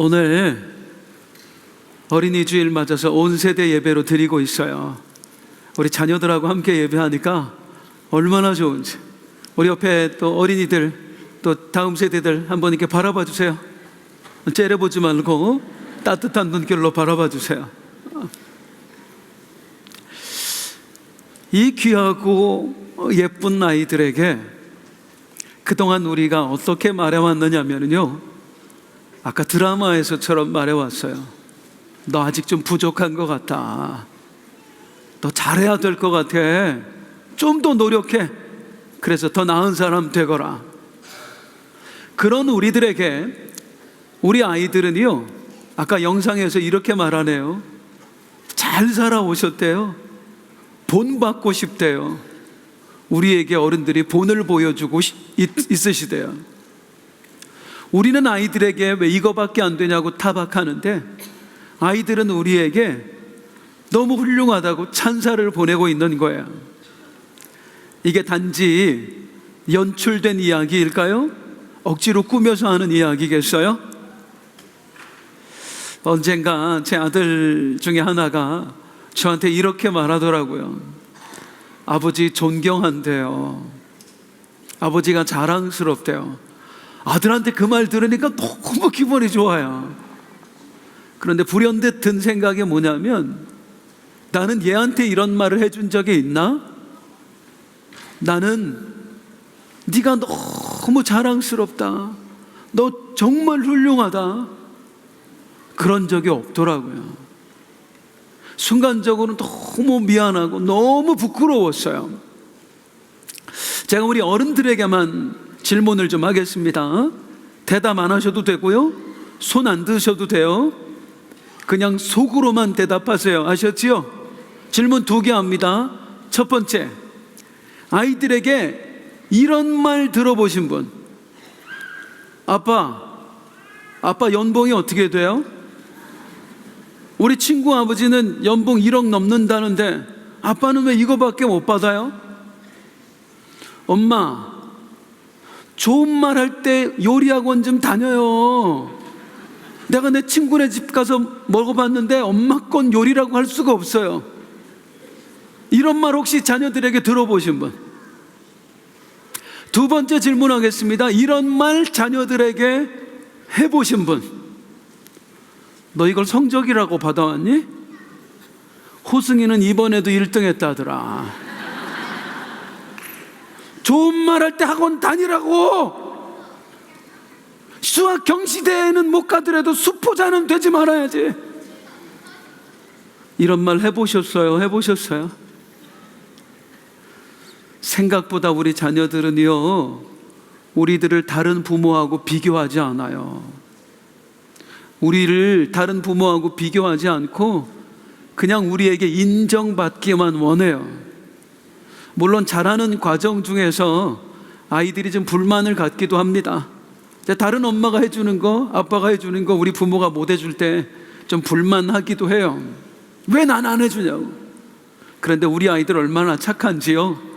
오늘 어린이 주일 맞아서 온 세대 예배로 드리고 있어요. 우리 자녀들하고 함께 예배하니까 얼마나 좋은지. 우리 옆에 또 어린이들, 또 다음 세대들 한번 이렇게 바라봐 주세요. 째려보지 말고 따뜻한 눈길로 바라봐 주세요. 이 귀하고 예쁜 아이들에게 그동안 우리가 어떻게 말해왔느냐면요, 아까 드라마에서처럼 말해왔어요. 너 아직 좀 부족한 것 같다. 너 잘해야 될 것 같아. 좀 더 노력해. 그래서 더 나은 사람 되거라. 그런 우리들에게 우리 아이들은요, 아까 영상에서 이렇게 말하네요. 잘 살아오셨대요. 본 받고 싶대요. 우리에게 어른들이 본을 보여주고 있으시대요. 우리는 아이들에게 왜 이거밖에 안 되냐고 타박하는데, 아이들은 우리에게 너무 훌륭하다고 찬사를 보내고 있는 거예요. 이게 단지 연출된 이야기일까요? 억지로 꾸며서 하는 이야기겠어요? 언젠가 제 아들 중에 하나가 저한테 이렇게 말하더라고요. 아버지 존경한대요. 아버지가 자랑스럽대요. 아들한테 그 말 들으니까 너무 기분이 좋아요. 그런데 불현듯 든 생각이 뭐냐면, 나는 얘한테 이런 말을 해준 적이 있나? 나는 네가 너무 자랑스럽다, 너 정말 훌륭하다, 그런 적이 없더라고요. 순간적으로 너무 미안하고 너무 부끄러웠어요. 제가 우리 어른들에게만 질문을 좀 하겠습니다. 대답 안 하셔도 되고요, 손 안 드셔도 돼요. 그냥 속으로만 대답하세요. 아셨지요? 질문 2개 합니다. 첫 번째, 아이들에게 이런 말 들어보신 분. 아빠 연봉이 어떻게 돼요? 우리 친구 아버지는 연봉 1억 넘는다는데 아빠는 왜 이거밖에 못 받아요? 엄마, 좋은 말 할 때 요리학원 좀 다녀요. 내가 내 친구네 집 가서 먹어봤는데 엄마 건 요리라고 할 수가 없어요. 이런 말 혹시 자녀들에게 들어보신 분? 두 번째 질문하겠습니다. 이런 말 자녀들에게 해보신 분? 너 이걸 성적이라고 받아왔니? 호승이는 이번에도 1등 했다더라. 좋은 말 할 때 학원 다니라고. 수학 경시대회는 못 가더라도 수포자는 되지 말아야지. 이런 말 해보셨어요? 해보셨어요? 생각보다 우리 자녀들은요, 우리들을 다른 부모하고 비교하지 않아요. 우리를 다른 부모하고 비교하지 않고 그냥 우리에게 인정받기만 원해요. 물론 자라는 과정 중에서 아이들이 좀 불만을 갖기도 합니다. 다른 엄마가 해주는 거, 아빠가 해주는 거 우리 부모가 못 해줄 때 좀 불만하기도 해요. 왜 난 안 해주냐고. 그런데 우리 아이들 얼마나 착한지요,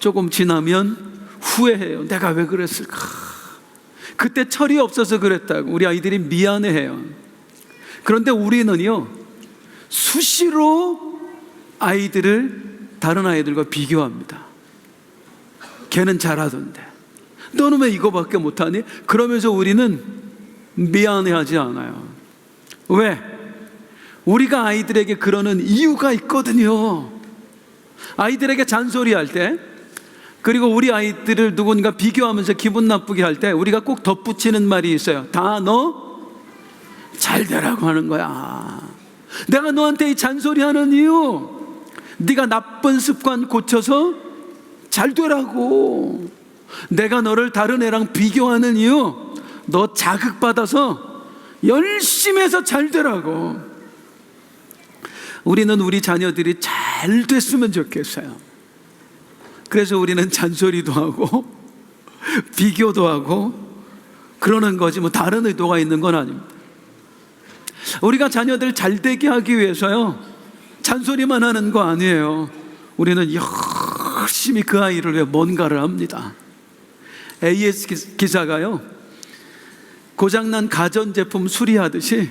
조금 지나면 후회해요. 내가 왜 그랬을까, 그때 철이 없어서 그랬다고 우리 아이들이 미안해해요. 그런데 우리는요, 수시로 아이들을 다른 아이들과 비교합니다. 걔는 잘하던데 너는 왜 이거밖에 못하니? 그러면서 우리는 미안해하지 않아요. 왜? 우리가 아이들에게 그러는 이유가 있거든요. 아이들에게 잔소리할 때, 그리고 우리 아이들을 누군가 비교하면서 기분 나쁘게 할 때 우리가 꼭 덧붙이는 말이 있어요. 다 너 잘 되라고 하는 거야. 내가 너한테 이 잔소리하는 이유, 네가 나쁜 습관 고쳐서 잘 되라고. 내가 너를 다른 애랑 비교하는 이유, 너 자극받아서 열심히 해서 잘 되라고. 우리는 우리 자녀들이 잘 됐으면 좋겠어요. 그래서 우리는 잔소리도 하고 비교도 하고 그러는 거지, 뭐 다른 의도가 있는 건 아닙니다. 우리가 자녀들 잘 되게 하기 위해서요, 잔소리만 하는 거 아니에요. 우리는 열심히 그 아이를 위해 뭔가를 합니다. AS 기사가요, 고장난 가전제품 수리하듯이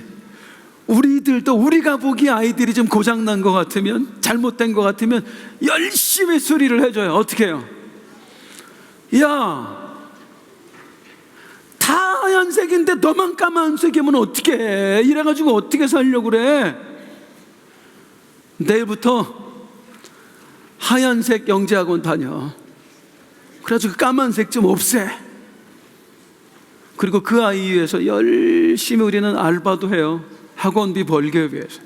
우리들도 우리가 보기에 아이들이 좀 고장난 것 같으면, 잘못된 것 같으면 열심히 수리를 해줘요. 어떻게 해요? 야, 다 하얀색인데 너만 까만색이면 어떻게 해? 이래가지고 어떻게 살려고 그래? 내일부터 하얀색 영재학원 다녀. 그래가지고 까만색 좀 없애. 그리고 그 아이 위해서 열심히 우리는 알바도 해요. 학원비 벌기 위해서.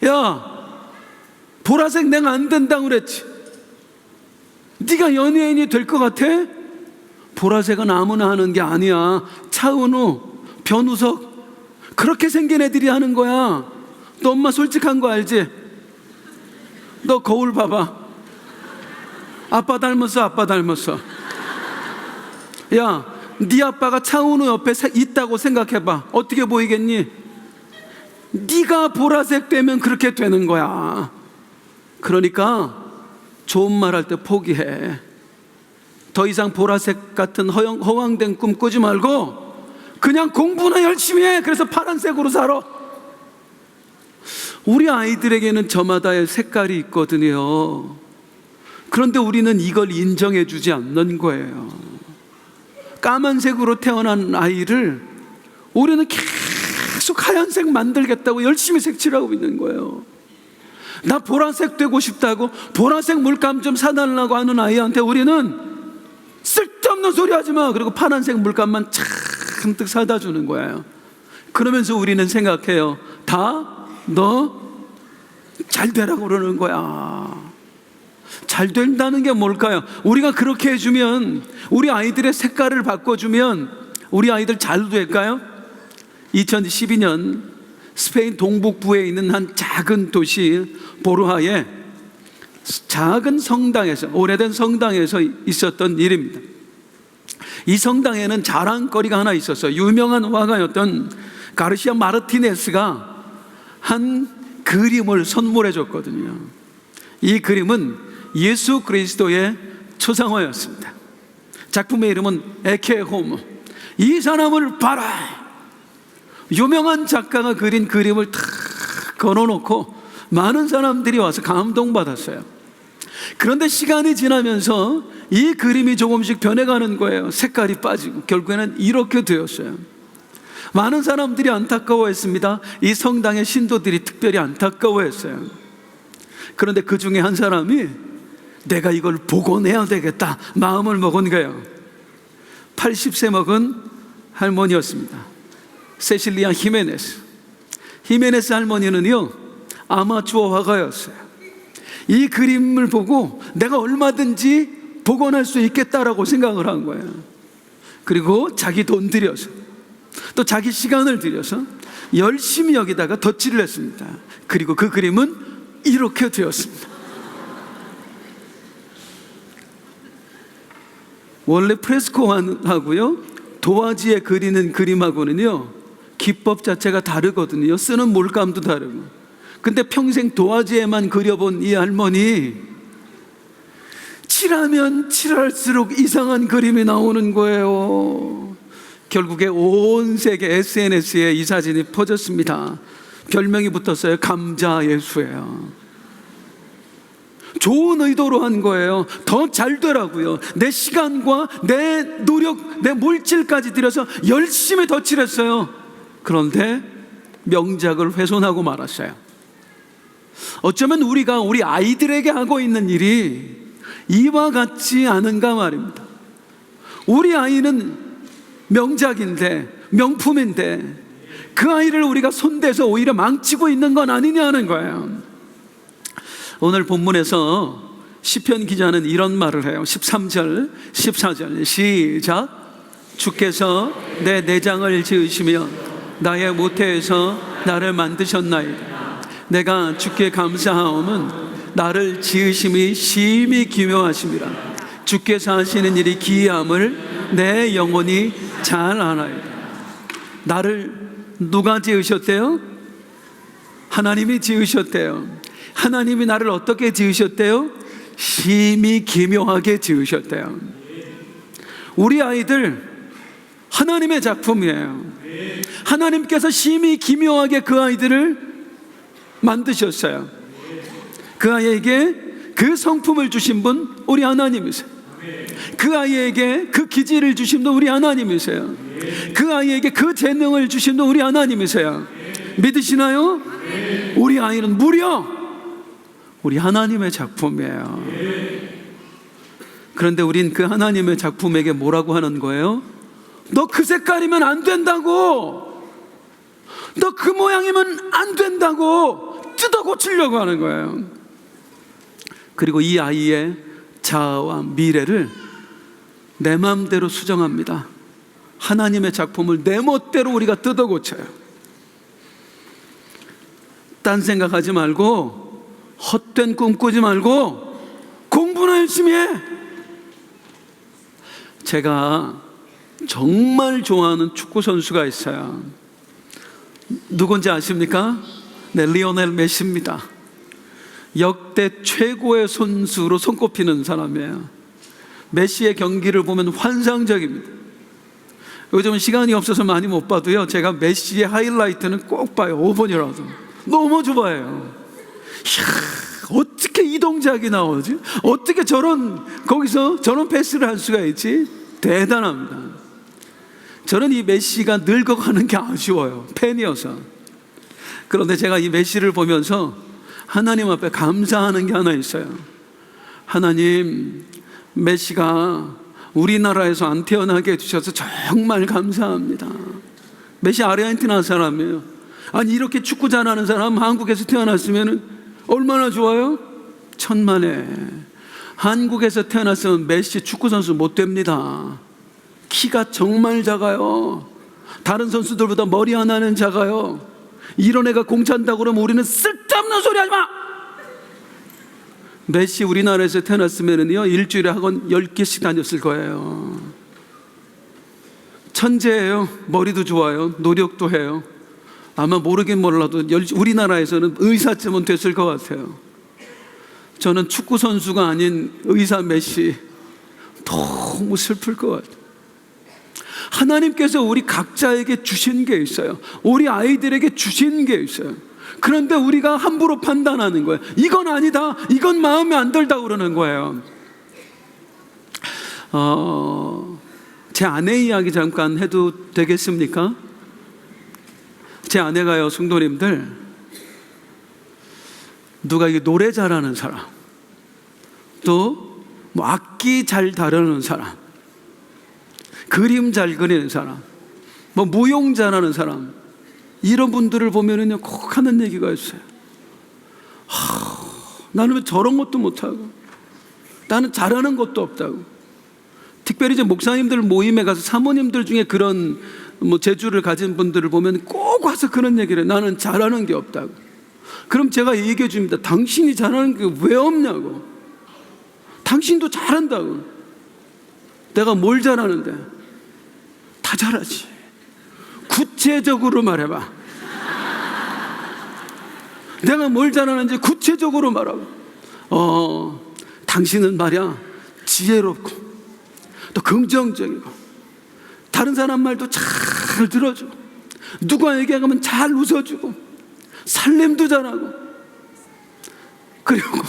야, 보라색 내가 안 된다고 그랬지. 네가 연예인이 될 것 같아? 보라색은 아무나 하는 게 아니야. 차은우, 변우석, 그렇게 생긴 애들이 하는 거야. 너 엄마 솔직한 거 알지? 너 거울 봐봐. 아빠 닮았어, 아빠 닮았어. 야, 네 아빠가 차은우 옆에 있다고 생각해봐. 어떻게 보이겠니? 네가 보라색 되면 그렇게 되는 거야. 그러니까 좋은 말 할 때 포기해. 더 이상 보라색 같은 허황된 꿈 꾸지 말고 그냥 공부나 열심히 해. 그래서 파란색으로 살아. 우리 아이들에게는 저마다의 색깔이 있거든요. 그런데 우리는 이걸 인정해 주지 않는 거예요. 까만색으로 태어난 아이를 우리는 계속 하얀색 만들겠다고 열심히 색칠하고 있는 거예요. 나 보라색 되고 싶다고 보라색 물감 좀 사달라고 하는 아이한테 우리는 쓸데없는 소리 하지 마. 그리고 파란색 물감만 잔뜩 사다 주는 거예요. 그러면서 우리는 생각해요. 다 너 잘 되라고 그러는 거야. 잘 된다는 게 뭘까요? 우리가 그렇게 해주면, 우리 아이들의 색깔을 바꿔주면 우리 아이들 잘 될까요? 2012년 스페인 동북부에 있는 한 작은 도시 보르하의 작은 성당에서, 오래된 성당에서 있었던 일입니다. 이 성당에는 자랑거리가 하나 있었어요. 유명한 화가였던 가르시아 마르티네스가 한 그림을 선물해 줬거든요. 이 그림은 예수 그리스도의 초상화였습니다. 작품의 이름은 에케 호모. 이 사람을 봐라. 유명한 작가가 그린 그림을 탁 걸어놓고 많은 사람들이 와서 감동받았어요. 그런데 시간이 지나면서 이 그림이 조금씩 변해가는 거예요. 색깔이 빠지고 결국에는 이렇게 되었어요. 많은 사람들이 안타까워했습니다. 이 성당의 신도들이 특별히 안타까워했어요. 그런데 그 중에 한 사람이 내가 이걸 복원해야 되겠다 마음을 먹은 거예요. 80세 먹은 할머니였습니다. 세실리아 히메네스 할머니는요, 아마추어 화가였어요. 이 그림을 보고 내가 얼마든지 복원할 수 있겠다라고 생각을 한 거예요. 그리고 자기 돈 들여서, 또 자기 시간을 들여서 열심히 여기다가 덧칠을 했습니다. 그리고 그 그림은 이렇게 되었습니다. 원래 프레스코하고요, 도화지에 그리는 그림하고는요 기법 자체가 다르거든요. 쓰는 물감도 다르고. 근데 평생 도화지에만 그려본 이 할머니, 칠하면 칠할수록 이상한 그림이 나오는 거예요. 결국에 온 세계 SNS에 이 사진이 퍼졌습니다. 별명이 붙었어요. 감자 예수예요. 좋은 의도로 한 거예요. 더 잘 되라고요. 내 시간과 내 노력, 내 물질까지 들여서 열심히 덧칠했어요. 그런데 명작을 훼손하고 말았어요. 어쩌면 우리가 우리 아이들에게 하고 있는 일이 이와 같지 않은가 말입니다. 우리 아이는 명작인데, 명품인데 그 아이를 우리가 손대서 오히려 망치고 있는 건 아니냐는 거예요. 오늘 본문에서 시편 기자는 이런 말을 해요. 13절, 14절 시작. 주께서 내 내장을 지으시며 나의 모태에서 나를 만드셨나이다. 내가 주께 감사하오면 나를 지으심이 심히 기묘하심이라. 주께서 하시는 일이 기이함을 내 영혼이 잘 아나이다. 나를 누가 지으셨대요? 하나님이 지으셨대요. 하나님이 나를 어떻게 지으셨대요? 심히 기묘하게 지으셨대요. 우리 아이들 하나님의 작품이에요. 하나님께서 심히 기묘하게 그 아이들을 만드셨어요. 그 아이에게 그 성품을 주신 분 우리 하나님이세요. 그 아이에게 그 기질을 주신 분 우리 하나님이세요. 그 아이에게 그 재능을 주신 분 우리 하나님이세요. 믿으시나요? 우리 아이는 무려 우리 하나님의 작품이에요. 그런데 우린 그 하나님의 작품에게 뭐라고 하는 거예요? 너 그 색깔이면 안 된다고, 너 그 모양이면 안 된다고 뜯어 고치려고 하는 거예요. 그리고 이 아이의 자아와 미래를 내 마음대로 수정합니다. 하나님의 작품을 내 멋대로 우리가 뜯어 고쳐요. 딴 생각하지 말고, 헛된 꿈 꾸지 말고 공부나 열심히 해. 제가 정말 좋아하는 축구 선수가 있어요. 누군지 아십니까? 네, 리오넬 메시입니다. 역대 최고의 선수로 손꼽히는 사람이에요. 메시의 경기를 보면 환상적입니다. 요즘은 시간이 없어서 많이 못 봐도요, 제가 메시의 하이라이트는 꼭 봐요. 5번이라도. 너무 좋아해요. 이야, 어떻게 이 동작이 나오지? 어떻게 거기서 저런 패스를 할 수가 있지? 대단합니다. 저는 이 메시가 늙어가는 게 아쉬워요. 팬이어서. 그런데 제가 이 메시를 보면서 하나님 앞에 감사하는 게 하나 있어요. 하나님, 메시가 우리나라에서 안 태어나게 해주셔서 정말 감사합니다. 메시 아르헨티나 사람이에요. 아니, 이렇게 축구 잘하는 사람 한국에서 태어났으면 얼마나 좋아요? 천만에. 한국에서 태어났으면 메시 축구 선수 못 됩니다. 키가 정말 작아요. 다른 선수들보다 머리 하나는 작아요. 이런 애가 공 찬다고 그러면 우리는 쓸데없는 소리 하지 마! 메시 우리나라에서 태어났으면요, 일주일에 학원 10개씩 다녔을 거예요. 천재예요. 머리도 좋아요. 노력도 해요. 아마 모르긴 몰라도 우리나라에서는 의사쯤은 됐을 것 같아요. 저는 축구 선수가 아닌 의사 메시 너무 슬플 것 같아요. 하나님께서 우리 각자에게 주신 게 있어요. 우리 아이들에게 주신 게 있어요. 그런데 우리가 함부로 판단하는 거예요. 이건 아니다, 이건 마음에 안 들다 그러는 거예요. 제 아내 이야기 잠깐 해도 되겠습니까? 제 아내가요, 성도님들, 누가 이게 노래 잘하는 사람, 또 뭐 악기 잘 다루는 사람, 그림 잘 그리는 사람, 뭐 무용 잘하는 사람, 이런 분들을 보면은요, 꼭 하는 얘기가 있어요. 나는 왜 저런 것도 못하고, 나는 잘하는 것도 없다고. 특별히 이제 목사님들 모임에 가서 사모님들 중에 그런 뭐 재주를 가진 분들을 보면 꼭 와서 그런 얘기를 해요. 나는 잘하는 게 없다고. 그럼 제가 얘기해 줍니다. 당신이 잘하는 게 왜 없냐고. 당신도 잘한다고. 내가 뭘 잘하는데? 다 잘하지. 구체적으로 말해봐. 내가 뭘 잘하는지 구체적으로 말하고. 당신은 말이야, 지혜롭고 또 긍정적이고 다른 사람 말도 잘 들어주고 누가 얘기하면 잘 웃어주고 살림도 잘하고. 그리고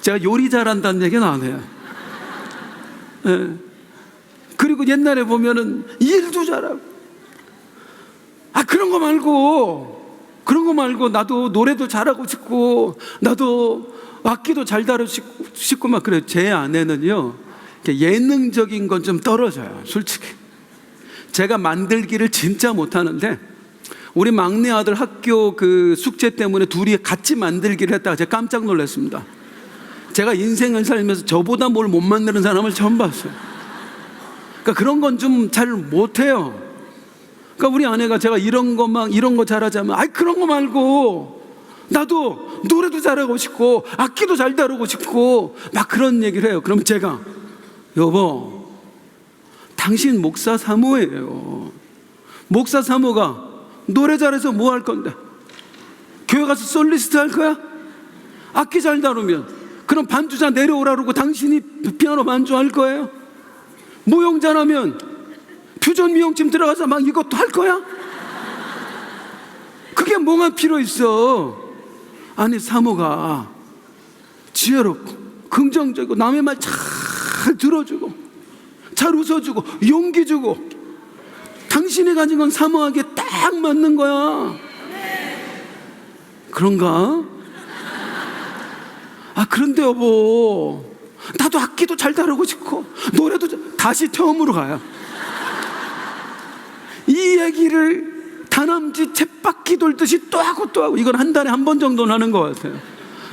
제가 요리 잘한다는 얘기는 안 해요. 네. 그리고 옛날에 보면은 일도 잘하고. 그런 거 말고 나도 노래도 잘하고 싶고 나도 악기도 잘 다루고 싶고 막 그래요. 제 아내는요, 예능적인 건 좀 떨어져요, 솔직히. 제가 만들기를 진짜 못하는데 우리 막내 아들 학교 그 숙제 때문에 둘이 같이 만들기를 했다가 제가 깜짝 놀랐습니다. 제가 인생을 살면서 저보다 뭘 못 만드는 사람을 처음 봤어요. 그러니까 그런 건 좀 잘 못해요. 그러니까 우리 아내가 제가 이런 거 잘하자면 그런 거 말고 나도 노래도 잘하고 싶고 악기도 잘 다루고 싶고 막 그런 얘기를 해요. 그럼 제가, 여보, 당신 목사 사모예요. 목사 사모가 노래 잘해서 뭐 할 건데? 교회 가서 솔리스트 할 거야? 악기 잘 다루면 그럼 반주자 내려오라 그러고 당신이 피아노 반주할 거예요? 모형자라면 퓨전 미용팀 들어가서 막 이것도 할 거야? 그게 뭐가 필요 있어? 아니, 사모가 지혜롭고 긍정적이고 남의 말 잘 들어주고 잘 웃어주고 용기 주고 당신이 가진 건 사모하기에 딱 맞는 거야. 그런가? 그런데 여보, 나도 악기도 잘 다루고 싶고 노래도 다시 처음으로 가요. 이 얘기를 다람쥐 쳇바퀴 돌듯이 또 하고 또 하고, 이건 한 달에 한 번 정도는 하는 것 같아요.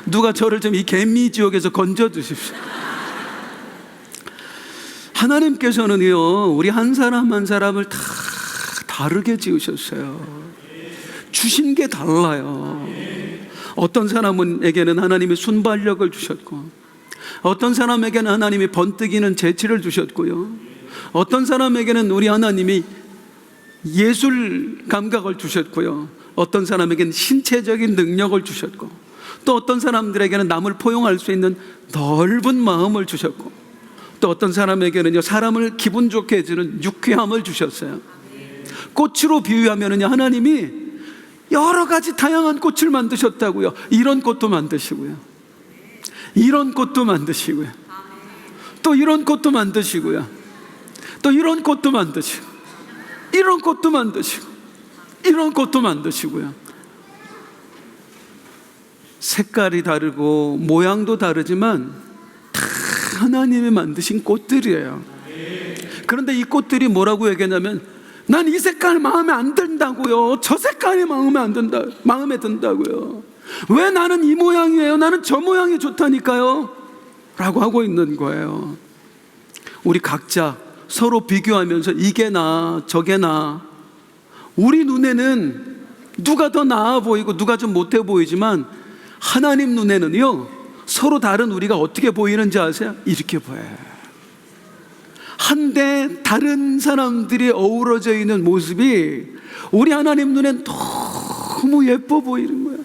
누가 저를 좀 이 개미 지옥에서 건져 주십시오. 하나님께서는요, 우리 한 사람 한 사람을 다 다르게 지으셨어요. 주신 게 달라요. 어떤 사람에게는 하나님이 순발력을 주셨고, 어떤 사람에게는 하나님이 번뜩이는 재치를 주셨고요, 어떤 사람에게는 우리 하나님이 예술 감각을 주셨고요, 어떤 사람에게는 신체적인 능력을 주셨고, 또 어떤 사람들에게는 남을 포용할 수 있는 넓은 마음을 주셨고, 또 어떤 사람에게는요, 사람을 기분 좋게 해주는 유쾌함을 주셨어요. 꽃으로 비유하면은요, 하나님이 여러 가지 다양한 꽃을 만드셨다고요. 이런 꽃도 만드시고요, 이런 꽃도 만드시고요, 또 이런 꽃도 만드시고요, 또 이런 꽃도 만드시고, 이런 꽃도 만드시고, 이런 꽃도 만드시고요. 색깔이 다르고 모양도 다르지만 다 하나님이 만드신 꽃들이에요. 그런데 이 꽃들이 뭐라고 얘기하냐면, 난 이 색깔 마음에 안 든다고요, 저 색깔이 마음에 든다고요. 왜 나는 이 모양이에요, 나는 저 모양이 좋다니까요 라고 하고 있는 거예요. 우리 각자 서로 비교하면서 이게 나 저게 나, 우리 눈에는 누가 더 나아 보이고 누가 좀 못해 보이지만 하나님 눈에는요, 서로 다른 우리가 어떻게 보이는지 아세요? 이렇게 보여요. 한데 다른 사람들이 어우러져 있는 모습이 우리 하나님 눈엔 너무 예뻐 보이는 거예요.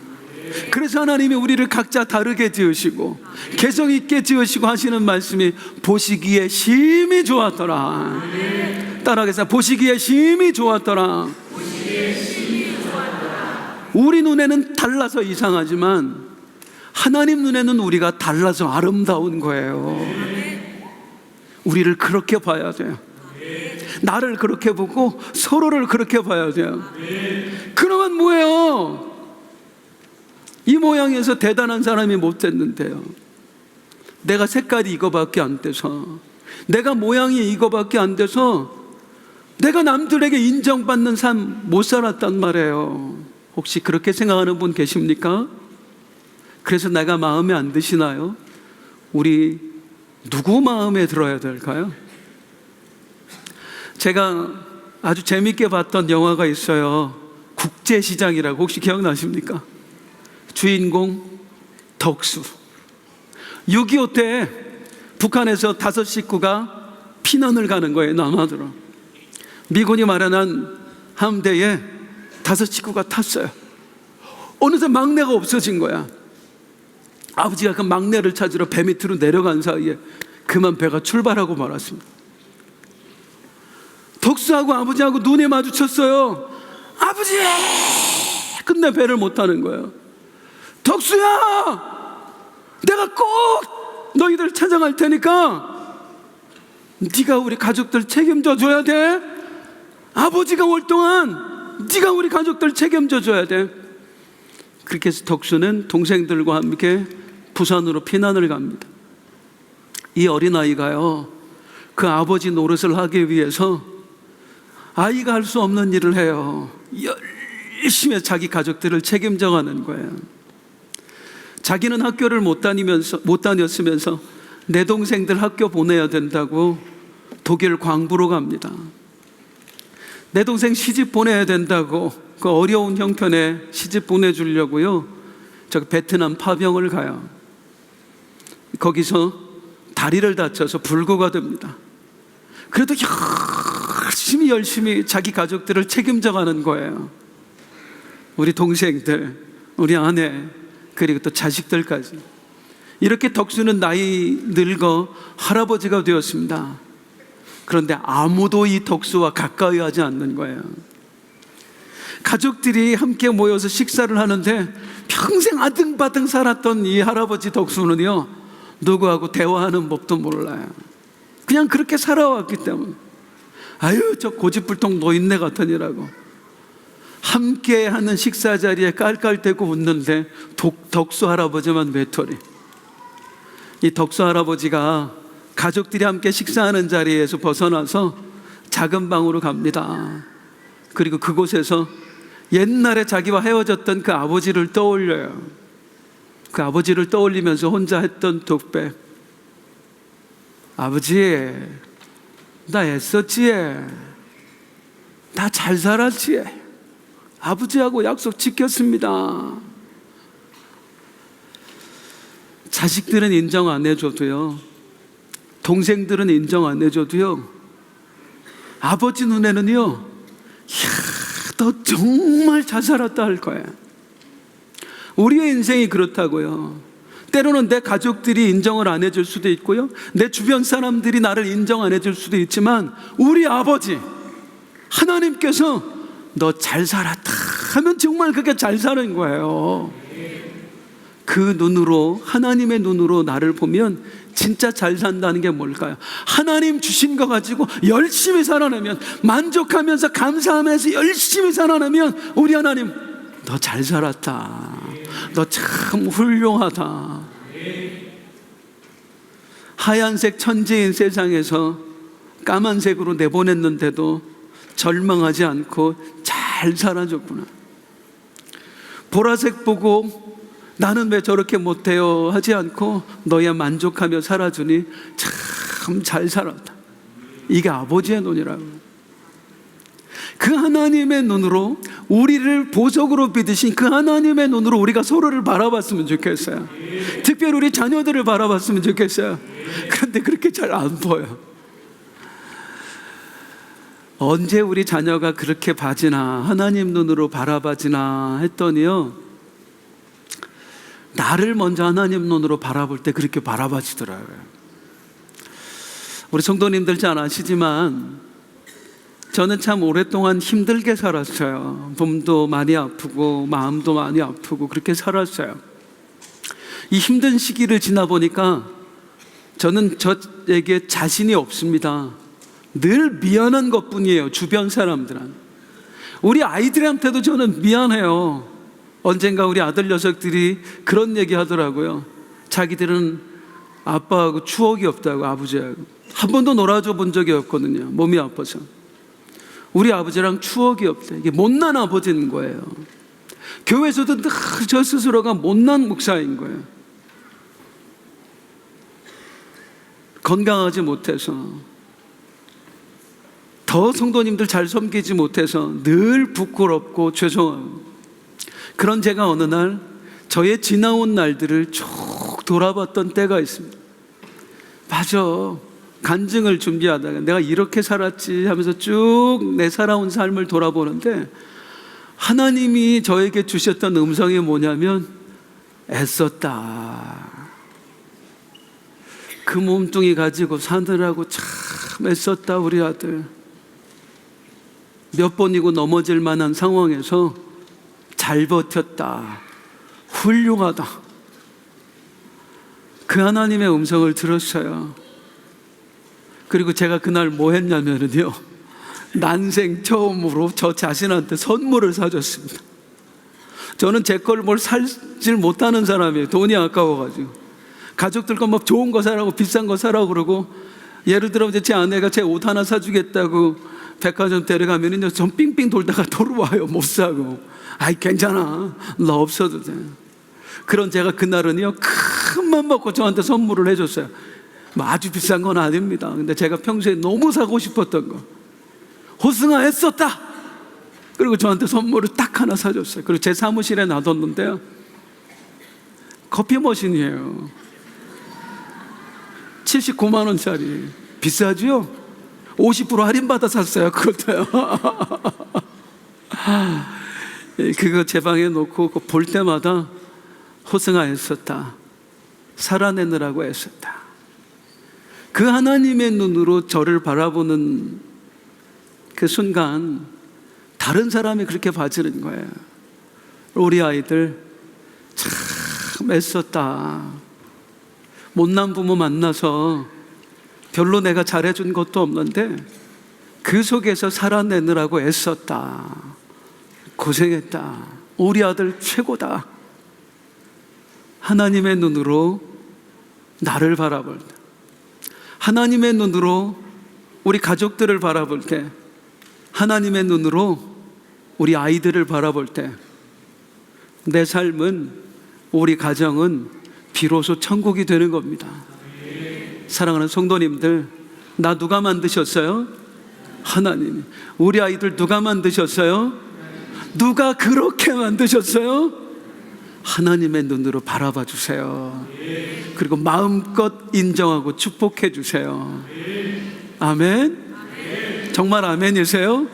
그래서 하나님이 우리를 각자 다르게 지으시고 개성 있게 지으시고 하시는 말씀이 보시기에 심히 좋았더라. 따라하겠습니다. 보시기에 심히 좋았더라. 우리 눈에는 달라서 이상하지만 하나님 눈에는 우리가 달라서 아름다운 거예요. 우리를 그렇게 봐야 돼요. 나를 그렇게 보고 서로를 그렇게 봐야 돼요. 그러면 뭐예요? 이 모양에서 대단한 사람이 못 됐는데요, 내가 색깔이 이거밖에 안 돼서, 내가 모양이 이거밖에 안 돼서 내가 남들에게 인정받는 삶 못 살았단 말이에요. 혹시 그렇게 생각하는 분 계십니까? 그래서 내가 마음에 안 드시나요? 우리 누구 마음에 들어야 될까요? 제가 아주 재밌게 봤던 영화가 있어요. 국제시장이라고. 혹시 기억나십니까? 주인공 덕수. 6.25 때 북한에서 5 식구가 피난을 가는 거예요, 남한으로. 미군이 마련한 함대에 5 식구가 탔어요. 어느새 막내가 없어진 거야. 아버지가 그 막내를 찾으러 배 밑으로 내려간 사이에 그만 배가 출발하고 말았습니다. 덕수하고 아버지하고 눈이 마주쳤어요. 아버지! 근데 배를 못 타는 거예요. 덕수야! 내가 꼭 너희들 찾아갈 테니까 네가 우리 가족들 책임져 줘야 돼. 아버지가 올 동안 네가 우리 가족들 책임져 줘야 돼. 그렇게 해서 덕수는 동생들과 함께 부산으로 피난을 갑니다. 이 어린아이가요, 그 아버지 노릇을 하기 위해서 아이가 할 수 없는 일을 해요. 열심히 자기 가족들을 책임져 가는 거예요. 자기는 학교를 못 다녔으면서 내 동생들 학교 보내야 된다고 독일 광부로 갑니다. 내 동생 시집 보내야 된다고 그 어려운 형편에 시집 보내주려고요, 저 베트남 파병을 가요. 거기서 다리를 다쳐서 불구가 됩니다. 그래도 열심히 자기 가족들을 책임져 가는 거예요. 우리 동생들, 우리 아내, 그리고 또 자식들까지. 이렇게 덕수는 나이 늙어 할아버지가 되었습니다. 그런데 아무도 이 덕수와 가까이 하지 않는 거예요. 가족들이 함께 모여서 식사를 하는데 평생 아등바등 살았던 이 할아버지 덕수는요, 누구하고 대화하는 법도 몰라요. 그냥 그렇게 살아왔기 때문에 아유 저 고집불통 노인네 같으니라고 함께 하는 식사 자리에 깔깔대고 웃는데 덕수 할아버지만 외톨이. 이 덕수 할아버지가 가족들이 함께 식사하는 자리에서 벗어나서 작은 방으로 갑니다. 그리고 그곳에서 옛날에 자기와 헤어졌던 그 아버지를 떠올려요. 그 아버지를 떠올리면서 혼자 했던 독백. 아버지, 나 애썼지? 나 잘 살았지? 아버지하고 약속 지켰습니다. 자식들은 인정 안 해줘도요, 동생들은 인정 안 해줘도요, 아버지 눈에는요, 이야, 너 정말 잘 살았다 할 거야. 우리의 인생이 그렇다고요. 때로는 내 가족들이 인정을 안 해줄 수도 있고요, 내 주변 사람들이 나를 인정 안 해줄 수도 있지만 우리 아버지 하나님께서 너 잘 살았다 하면 정말 그게 잘 사는 거예요. 그 눈으로, 하나님의 눈으로 나를 보면 진짜 잘 산다는 게 뭘까요? 하나님 주신 거 가지고 열심히 살아내면, 만족하면서 감사하면서 열심히 살아내면 우리 하나님 너 잘 살았다, 너 참 훌륭하다. 하얀색 천지인 세상에서 까만색으로 내보냈는데도 절망하지 않고 잘 살아줬구나. 보라색 보고 나는 왜 저렇게 못해요 하지 않고 너야 만족하며 살아주니 참 잘 살았다. 이게 아버지의 눈이라고. 그 하나님의 눈으로, 우리를 보석으로 믿으신 그 하나님의 눈으로 우리가 서로를 바라봤으면 좋겠어요. 특별히 우리 자녀들을 바라봤으면 좋겠어요. 그런데 그렇게 잘 안 보여. 언제 우리 자녀가 그렇게 봐지나, 하나님 눈으로 바라봐지나 했더니요, 나를 먼저 하나님 눈으로 바라볼 때 그렇게 바라봐지더라고요. 우리 성도님들 잘 아시지만 저는 참 오랫동안 힘들게 살았어요. 몸도 많이 아프고 마음도 많이 아프고 그렇게 살았어요. 이 힘든 시기를 지나 보니까 저는 저에게 자신이 없습니다. 늘 미안한 것뿐이에요. 주변 사람들은. 우리 아이들한테도 저는 미안해요. 언젠가 우리 아들 녀석들이 그런 얘기 하더라고요. 자기들은 아빠하고 추억이 없다고, 아버지하고 한 번도 놀아줘 본 적이 없거든요. 몸이 아파서. 우리 아버지랑 추억이 없대. 이게 못난 아버지인 거예요. 교회에서도 늘 저 스스로가 못난 목사인 거예요. 건강하지 못해서, 더 성도님들 잘 섬기지 못해서 늘 부끄럽고 죄송하고, 그런 제가 어느 날 저의 지나온 날들을 쭉 돌아봤던 때가 있습니다. 맞아, 간증을 준비하다가 내가 이렇게 살았지 하면서 쭉 내 살아온 삶을 돌아보는데 하나님이 저에게 주셨던 음성이 뭐냐면, 애썼다. 그 몸뚱이 가지고 사느라고 참 애썼다 우리 아들. 몇 번이고 넘어질 만한 상황에서 잘 버텼다. 훌륭하다. 그 하나님의 음성을 들었어요. 그리고 제가 그날 뭐 했냐면요, 난생 처음으로 저 자신한테 선물을 사줬습니다. 저는 제 걸 뭘 사질 못하는 사람이에요. 돈이 아까워가지고. 가족들 거 뭐 좋은 거 사라고, 비싼 거 사라고 그러고, 예를 들어 제 아내가 제 옷 하나 사주겠다고 백화점 데려가면요, 전 삥삥 돌다가 돌아와요. 못 사고. 아이 괜찮아, 너 없어도 돼. 그런 제가 그날은요, 큰 맘 먹고 저한테 선물을 해줬어요. 뭐 아주 비싼 건 아닙니다. 근데 제가 평소에 너무 사고 싶었던 거, 호승아 애썼다. 그리고 저한테 선물을 딱 하나 사줬어요. 그리고 제 사무실에 놔뒀는데요, 커피 머신이에요. 79만 원짜리. 비싸죠? 50% 할인받아 샀어요. 그것도요. 그거 제 방에 놓고 볼 때마다 호승아 애썼다. 살아내느라고 애썼다. 그 하나님의 눈으로 저를 바라보는 그 순간 다른 사람이 그렇게 봐지는 거예요. 우리 아이들 참 애썼다. 못난 부모 만나서 별로 내가 잘해준 것도 없는데 그 속에서 살아내느라고 애썼다. 고생했다. 우리 아들 최고다. 하나님의 눈으로 나를 바라볼 때, 하나님의 눈으로 우리 가족들을 바라볼 때, 하나님의 눈으로 우리 아이들을 바라볼 때 내 삶은, 우리 가정은 비로소 천국이 되는 겁니다. 사랑하는 성도님들, 나 누가 만드셨어요? 하나님. 우리 아이들 누가 만드셨어요? 누가 그렇게 만드셨어요? 하나님의 눈으로 바라봐 주세요. 그리고 마음껏 인정하고 축복해 주세요. 아멘? 정말 아멘이세요?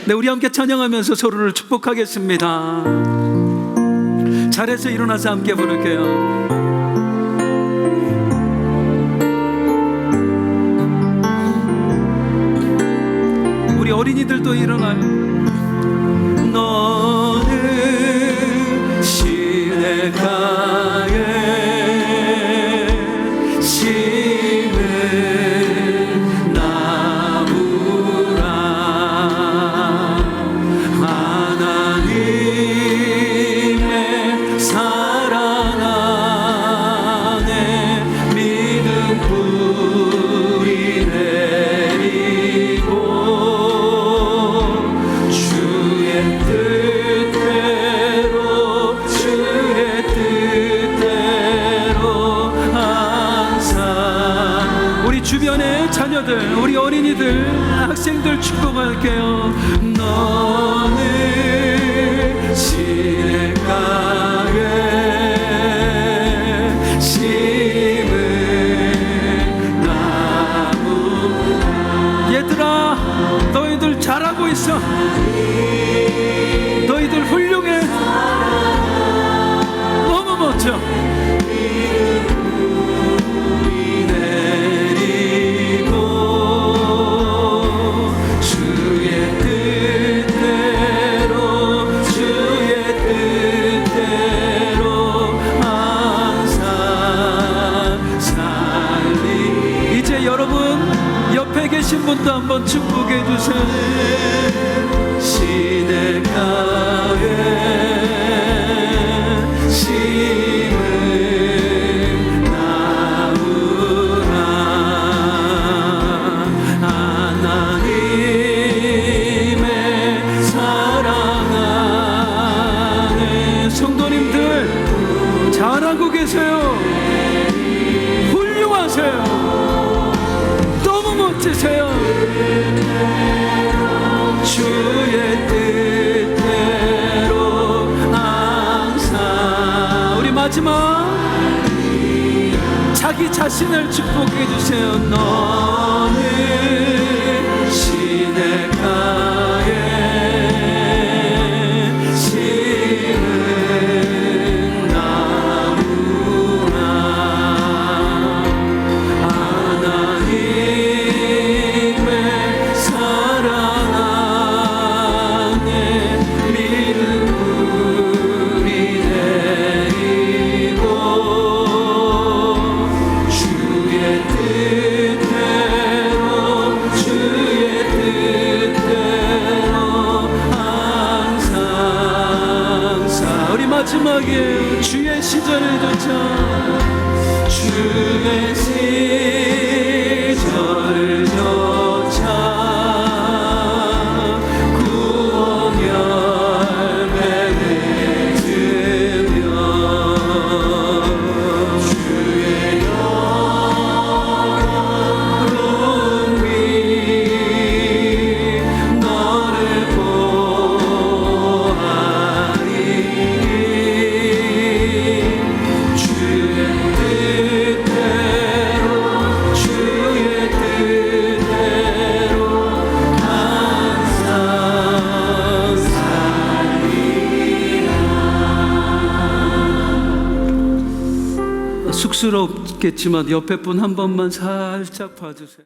네, 우리 함께 찬양하면서 서로를 축복하겠습니다. 잘해서 일어나서 함께 부를게요. 우리 어린이들도 일어나요. 너는 시냇가에 심은 나무라. 하나님의 사랑 안에 믿음 뿌리 내리고 주의 뜻대로 항상 우리 주변의 자녀들, 우리 어린이들, 학생들 축복할게요. 너는 시냇가에 심은 나무. 얘들아, 너희들 잘하고 있어. 너희들 훌륭해. 너무 멋져. 계신 분도 한번 축복해 주세요. 시냇가에 심은 나무라. 하나님의 사랑 안에. 성도님들 잘하고 계세요. 훌륭하세요. 멋지세요. 주의 뜻대로 항상. 우리 마지막 자기 자신을 축복해 주세요. 너는 시냇가에 심은 나무라. 마지막에 주의 시절을 쫓아, 주의 시절을 쫓아 구원 열매 맺으며 주의 영롱 위 너를 보아리. 주의 뜻대로 쑥스럽겠지만 옆에 분 한 번만 살짝 봐주세요.